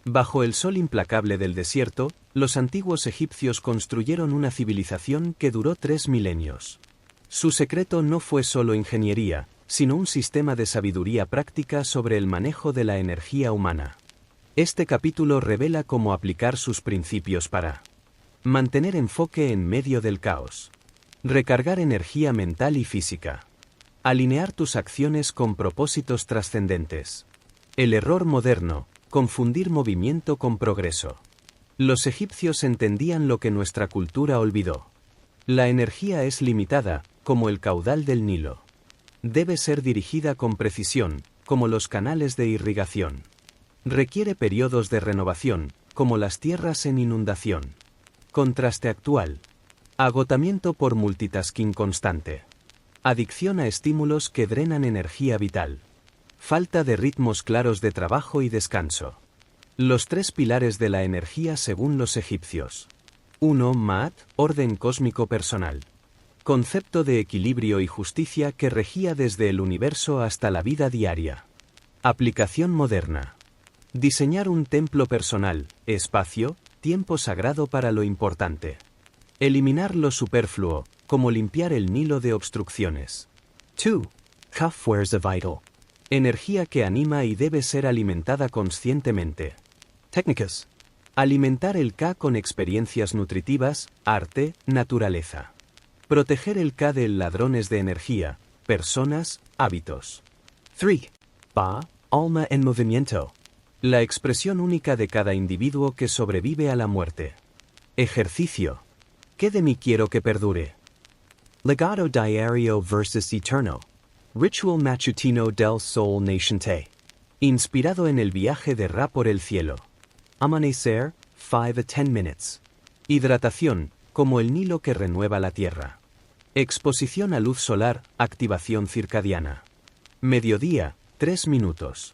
Bajo el sol implacable del desierto, los antiguos egipcios construyeron una civilización que duró 3 milenios. Su secreto no fue solo ingeniería, sino un sistema de sabiduría práctica sobre el manejo de la energía humana. Este capítulo revela cómo aplicar sus principios para mantener enfoque en medio del caos, recargar energía mental y física, alinear tus acciones con propósitos trascendentes. El error moderno: confundir movimiento con progreso. Los egipcios entendían lo que nuestra cultura olvidó. La energía es limitada, como el caudal del Nilo. Debe ser dirigida con precisión, como los canales de irrigación. Requiere periodos de renovación, como las tierras en inundación. Contraste actual. Agotamiento por multitasking constante. Adicción a estímulos que drenan energía vital. Falta de ritmos claros de trabajo y descanso. Los 3 pilares de la energía según los egipcios. 1. Ma'at, orden cósmico personal. Concepto de equilibrio y justicia que regía desde el universo hasta la vida diaria. Aplicación moderna. Diseñar un templo personal, espacio, tiempo sagrado para lo importante. Eliminar lo superfluo, como limpiar el Nilo de obstrucciones. 2. Kaf wears a vital. Energía que anima y debe ser alimentada conscientemente. Técnicas. Alimentar el K con experiencias nutritivas, arte, naturaleza. Proteger el K de ladrones de energía, personas, hábitos. 3. Ba, alma en movimiento. La expresión única de cada individuo que sobrevive a la muerte. Ejercicio. ¿Qué de mí quiero que perdure? Legado diario versus eterno. Ritual matutino del sol naciente. Inspirado en el viaje de Ra por el cielo. Amanecer, 5 a 10 minutes. Hidratación, como el Nilo que renueva la tierra. Exposición a luz solar, activación circadiana. Mediodía, 3 minutos.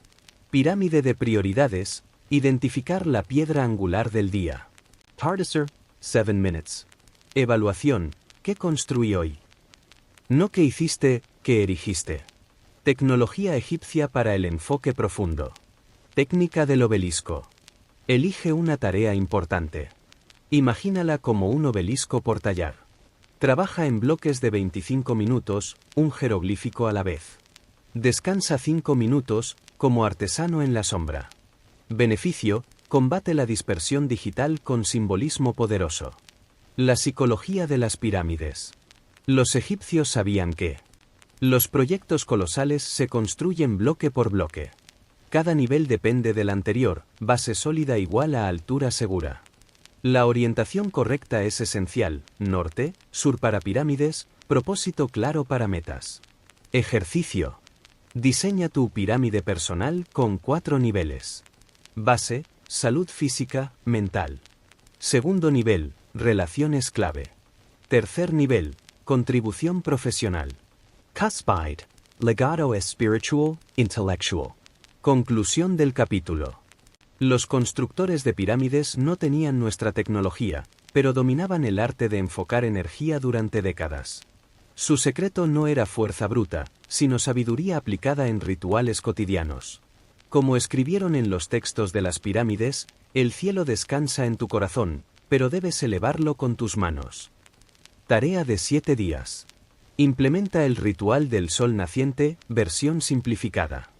Pirámide de prioridades, identificar la piedra angular del día. Tardiser, 7 minutes. Evaluación, ¿qué construí hoy? No qué hiciste, qué erigiste. Tecnología egipcia para el enfoque profundo. Técnica del obelisco. Elige una tarea importante. Imagínala como un obelisco por tallar. Trabaja en bloques de 25 minutos, un jeroglífico a la vez. Descansa 5 minutos, como artesano en la sombra. Beneficio: combate la dispersión digital con simbolismo poderoso. La psicología de las pirámides. Los egipcios sabían que los proyectos colosales se construyen bloque por bloque. Cada nivel depende del anterior, base sólida igual a altura segura. La orientación correcta es esencial, norte, sur para pirámides, propósito claro para metas. Ejercicio. Diseña tu pirámide personal con 4 niveles. Base, salud física, mental. Segundo nivel, relaciones clave. Tercer nivel, contribución profesional. Cuspide, legado spiritual, intellectual. Conclusión del capítulo. Los constructores de pirámides no tenían nuestra tecnología, pero dominaban el arte de enfocar energía durante décadas. Su secreto no era fuerza bruta, sino sabiduría aplicada en rituales cotidianos. Como escribieron en los textos de las pirámides, el cielo descansa en tu corazón, pero debes elevarlo con tus manos. Tarea de 7 días. Implementa el ritual del sol naciente, versión simplificada.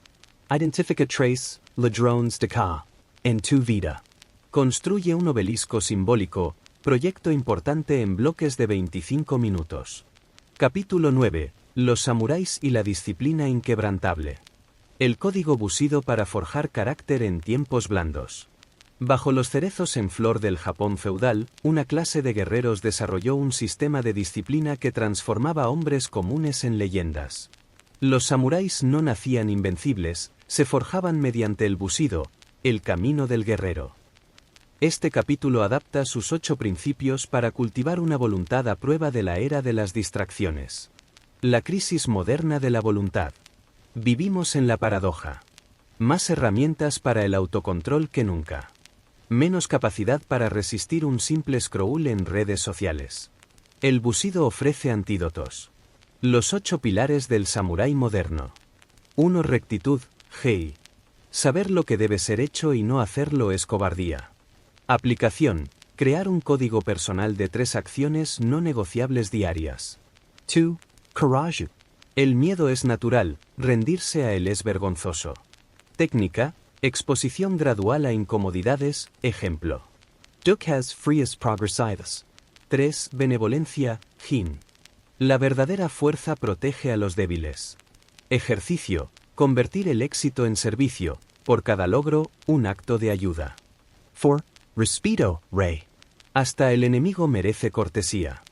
Identifica trace, ladrones de Ka, en tu vida. Construye un obelisco simbólico, proyecto importante en bloques de 25 minutos. Capítulo 9. Los samuráis y la disciplina inquebrantable. El código Bushido para forjar carácter en tiempos blandos. Bajo los cerezos en flor del Japón feudal, una clase de guerreros desarrolló un sistema de disciplina que transformaba hombres comunes en leyendas. Los samuráis no nacían invencibles, se forjaban mediante el Bushido, el camino del guerrero. Este capítulo adapta sus 8 principios para cultivar una voluntad a prueba de la era de las distracciones. La crisis moderna de la voluntad. Vivimos en la paradoja. Más herramientas para el autocontrol que nunca. Menos capacidad para resistir un simple scroll en redes sociales. El Bushido ofrece antídotos. Los 8 pilares del samurái moderno. 1. Rectitud, Hei. Saber lo que debe ser hecho y no hacerlo es cobardía. Aplicación. Crear un código personal de 3 acciones no negociables diarias. 2. Courage. El miedo es natural, rendirse a él es vergonzoso. Técnica. Exposición gradual a incomodidades, ejemplo. Duk has frias progressidas. 3. Benevolencia, Jin. La verdadera fuerza protege a los débiles. Ejercicio. Convertir el éxito en servicio, por cada logro, un acto de ayuda. 4. Respeto, Rey. Hasta el enemigo merece cortesía.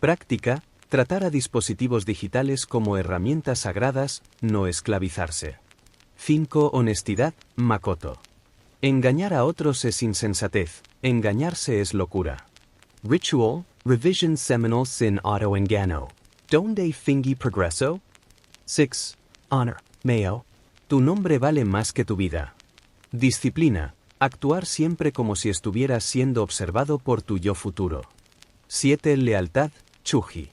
Práctica. Tratar a dispositivos digitales como herramientas sagradas, no esclavizarse. 5. Honestidad, Makoto. Engañar a otros es insensatez, engañarse es locura. Ritual, revision seminal sin auto-engano. Donde fingi progreso? 6. Honor, Meo. Tu nombre vale más que tu vida. Disciplina, actuar siempre como si estuvieras siendo observado por tu yo futuro. 7. Lealtad, Chuji.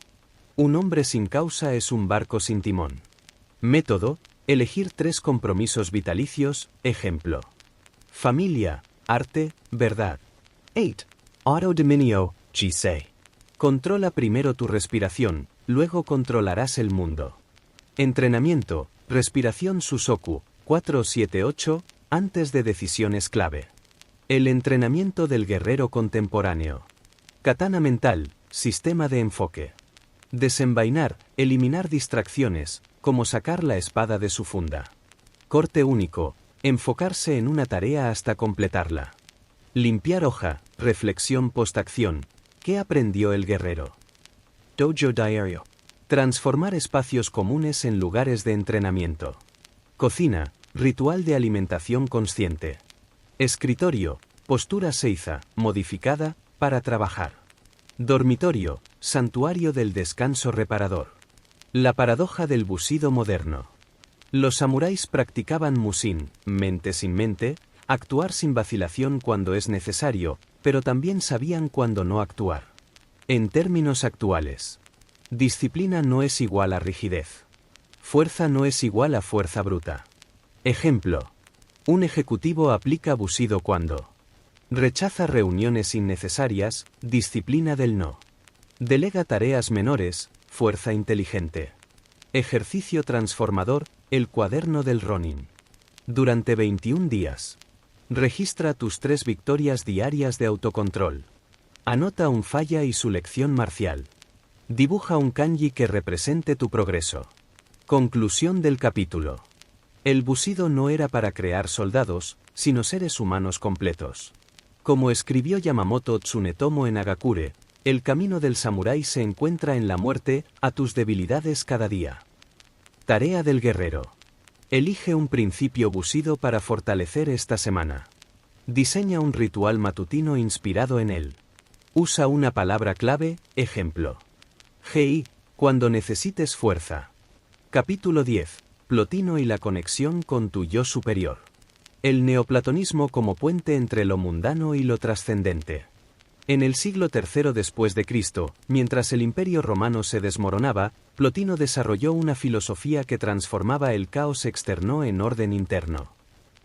Un hombre sin causa es un barco sin timón. Método, elegir 3 compromisos vitalicios, ejemplo. Familia, arte, verdad. 8. Autodominio, Jisei. Controla primero tu respiración, luego controlarás el mundo. Entrenamiento, respiración Susoku, 478, antes de decisiones clave. El entrenamiento del guerrero contemporáneo. Katana mental, sistema de enfoque. Desenvainar, eliminar distracciones, como sacar la espada de su funda. Corte único, enfocarse en una tarea hasta completarla. Limpiar hoja, reflexión postacción. ¿Qué aprendió el guerrero? Dojo diario. Transformar espacios comunes en lugares de entrenamiento. Cocina, ritual de alimentación consciente. Escritorio, postura seiza, modificada, para trabajar. Dormitorio, santuario del descanso reparador. La paradoja del Bushido moderno. Los samuráis practicaban Mushin, mente sin mente, actuar sin vacilación cuando es necesario, pero también sabían cuándo no actuar. En términos actuales, disciplina no es igual a rigidez. Fuerza no es igual a fuerza bruta. Ejemplo. Un ejecutivo aplica Bushido cuando rechaza reuniones innecesarias, disciplina del no. Delega tareas menores, fuerza inteligente. Ejercicio transformador, el cuaderno del Ronin. Durante 21 días. Registra tus 3 victorias diarias de autocontrol. Anota un falla y su lección marcial. Dibuja un kanji que represente tu progreso. Conclusión del capítulo. El Bushido no era para crear soldados, sino seres humanos completos. Como escribió Yamamoto Tsunetomo en Hagakure, el camino del samurái se encuentra en la muerte, a tus debilidades cada día. Tarea del guerrero. Elige un principio bushido para fortalecer esta semana. Diseña un ritual matutino inspirado en él. Usa una palabra clave, ejemplo. Hei, cuando necesites fuerza. Capítulo 10. Plotino y la conexión con tu yo superior. El neoplatonismo como puente entre lo mundano y lo trascendente. En el siglo III después de Cristo, mientras el Imperio Romano se desmoronaba, Plotino desarrolló una filosofía que transformaba el caos externo en orden interno.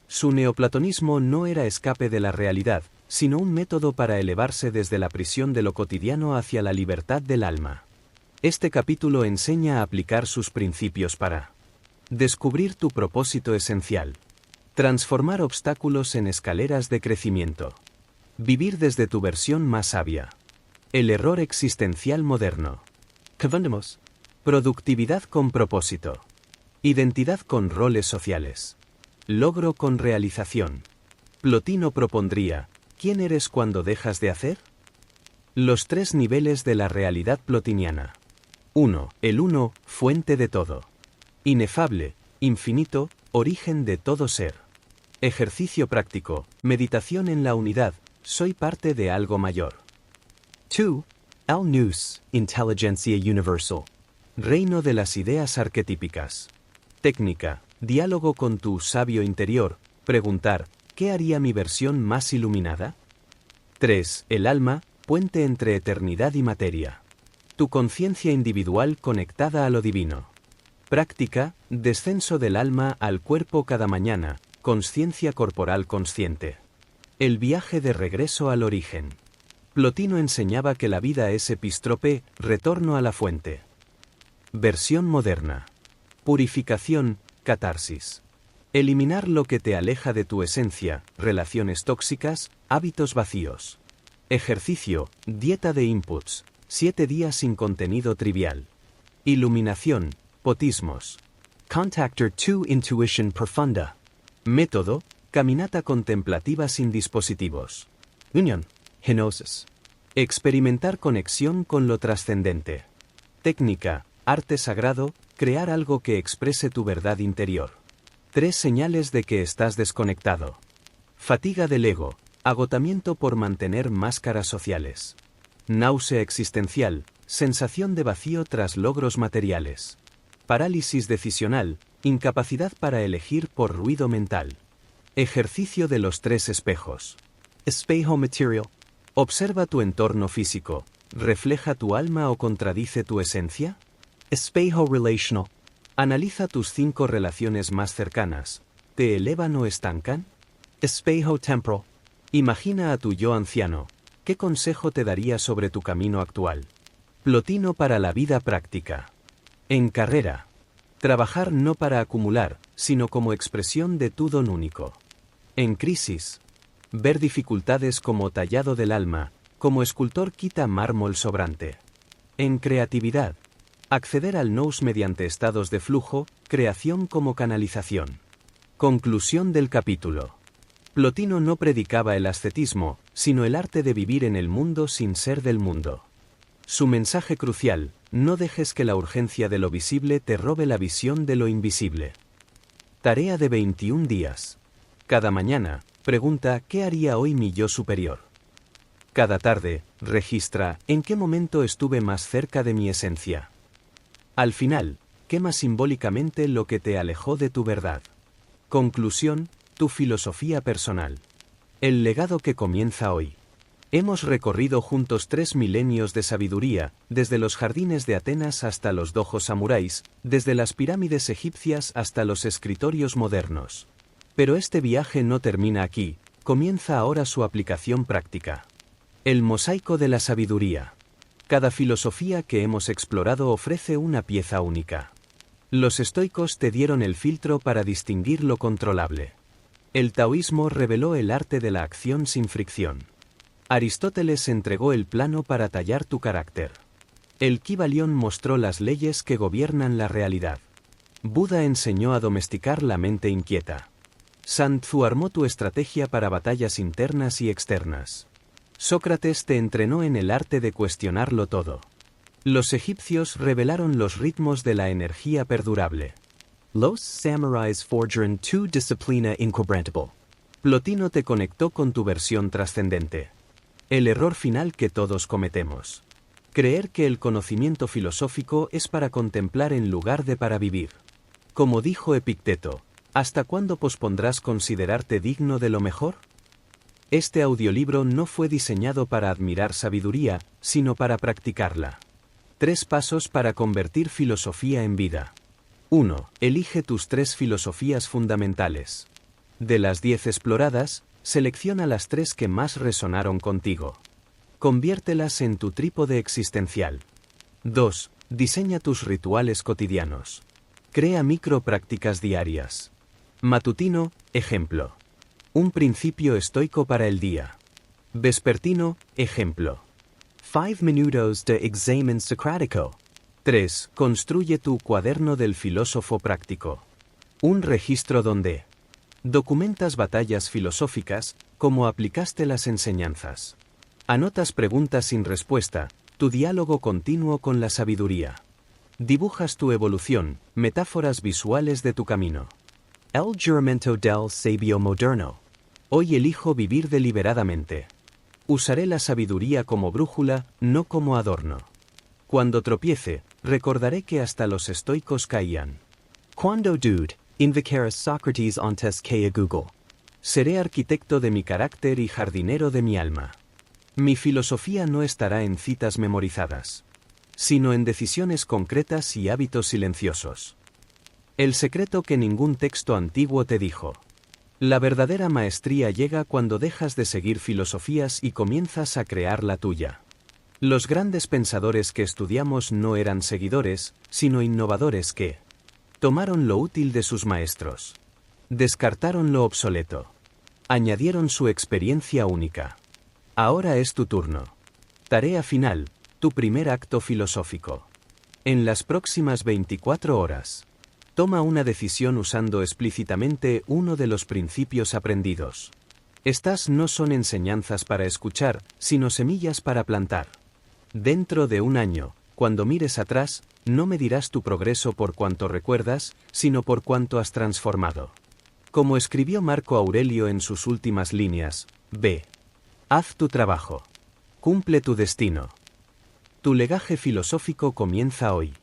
Su neoplatonismo no era escape de la realidad, sino un método para elevarse desde la prisión de lo cotidiano hacia la libertad del alma. Este capítulo enseña a aplicar sus principios para descubrir tu propósito esencial, transformar obstáculos en escaleras de crecimiento, vivir desde tu versión más sabia, el error existencial moderno, productividad con propósito, identidad con roles sociales, logro con realización. Plotino propondría, ¿quién eres cuando dejas de hacer? Los 3 niveles de la realidad plotiniana. 1. El uno, fuente de todo. Inefable, infinito, origen de todo ser. Ejercicio práctico, meditación en la unidad, soy parte de algo mayor. 2. Al Nous, Intelligentsia Universal. Reino de las ideas arquetípicas. Técnica, diálogo con tu sabio interior, preguntar, ¿qué haría mi versión más iluminada? 3. El alma, puente entre eternidad y materia. Tu conciencia individual conectada a lo divino. Práctica, descenso del alma al cuerpo cada mañana, consciencia corporal consciente. El viaje de regreso al origen. Plotino enseñaba que la vida es epístrope, retorno a la fuente. Versión moderna. Purificación, catarsis. Eliminar lo que te aleja de tu esencia, relaciones tóxicas, hábitos vacíos. Ejercicio, dieta de inputs, 7 días sin contenido trivial. Iluminación, potismos. Contactor 2 Intuition Profunda. Método, caminata contemplativa sin dispositivos. Union, Henosis. Experimentar conexión con lo trascendente. Técnica, arte sagrado, crear algo que exprese tu verdad interior. 3 señales de que estás desconectado. Fatiga del ego, agotamiento por mantener máscaras sociales. Náusea existencial, sensación de vacío tras logros materiales. Parálisis decisional, incapacidad para elegir por ruido mental. Ejercicio de los 3 espejos. Espejo Material. Observa tu entorno físico, ¿refleja tu alma o contradice tu esencia? Espejo Relational. Analiza tus 5 relaciones más cercanas, ¿te elevan o estancan? Espejo Temporal. Imagina a tu yo anciano, ¿qué consejo te daría sobre tu camino actual? Plotino para la vida práctica. En carrera. Trabajar no para acumular, sino como expresión de tu don único. En crisis. Ver dificultades como tallado del alma, como escultor quita mármol sobrante. En creatividad. Acceder al nous mediante estados de flujo, creación como canalización. Conclusión del capítulo. Plotino no predicaba el ascetismo, sino el arte de vivir en el mundo sin ser del mundo. Su mensaje crucial, no dejes que la urgencia de lo visible te robe la visión de lo invisible. Tarea de 21 días. Cada mañana, pregunta, ¿qué haría hoy mi yo superior? Cada tarde, registra, ¿en qué momento estuve más cerca de mi esencia? Al final, quema simbólicamente lo que te alejó de tu verdad. Conclusión, tu filosofía personal. El legado que comienza hoy. Hemos recorrido juntos 3 milenios de sabiduría, desde los jardines de Atenas hasta los dojos samuráis, desde las pirámides egipcias hasta los escritorios modernos. Pero este viaje no termina aquí, comienza ahora su aplicación práctica. El mosaico de la sabiduría. Cada filosofía que hemos explorado ofrece una pieza única. Los estoicos te dieron el filtro para distinguir lo controlable. El taoísmo reveló el arte de la acción sin fricción. Aristóteles entregó el plano para tallar tu carácter. El Kybalión mostró las leyes que gobiernan la realidad. Buda enseñó a domesticar la mente inquieta. Sun Tzu armó tu estrategia para batallas internas y externas. Sócrates te entrenó en el arte de cuestionarlo todo. Los egipcios revelaron los ritmos de la energía perdurable. Los samurais forgeron tu disciplina inquebrantable. Plotino te conectó con tu versión trascendente. El error final que todos cometemos. Creer que el conocimiento filosófico es para contemplar en lugar de para vivir. Como dijo Epicteto, ¿hasta cuándo pospondrás considerarte digno de lo mejor? Este audiolibro no fue diseñado para admirar sabiduría, sino para practicarla. 3 pasos para convertir filosofía en vida. 1. Elige tus 3 filosofías fundamentales. De las 10 exploradas, selecciona las 3 que más resonaron contigo. Conviértelas en tu trípode existencial. 2. Diseña tus rituales cotidianos. Crea microprácticas diarias. Matutino, ejemplo. Un principio estoico para el día. Vespertino, ejemplo. 5 minutos de examen socrático. 3. Construye tu cuaderno del filósofo práctico. Un registro donde documentas batallas filosóficas, como aplicaste las enseñanzas. Anotas preguntas sin respuesta, tu diálogo continuo con la sabiduría. Dibujas tu evolución, metáforas visuales de tu camino. El giuramento del sabio moderno. Hoy elijo vivir deliberadamente. Usaré la sabiduría como brújula, no como adorno. Cuando tropiece, recordaré que hasta los estoicos caían. Cuando dude, invocaré Sócrates antes que a Google. Seré arquitecto de mi carácter y jardinero de mi alma. Mi filosofía no estará en citas memorizadas, sino en decisiones concretas y hábitos silenciosos. El secreto que ningún texto antiguo te dijo. La verdadera maestría llega cuando dejas de seguir filosofías y comienzas a crear la tuya. Los grandes pensadores que estudiamos no eran seguidores, sino innovadores que tomaron lo útil de sus maestros, descartaron lo obsoleto, añadieron su experiencia única. Ahora es tu turno. Tarea final, tu primer acto filosófico. En las próximas 24 horas, toma una decisión usando explícitamente uno de los principios aprendidos. Estas no son enseñanzas para escuchar, sino semillas para plantar. Dentro de un año, cuando mires atrás, no medirás tu progreso por cuanto recuerdas, sino por cuanto has transformado. Como escribió Marco Aurelio en sus últimas líneas, ve. Haz tu trabajo. Cumple tu destino. Tu legaje filosófico comienza hoy.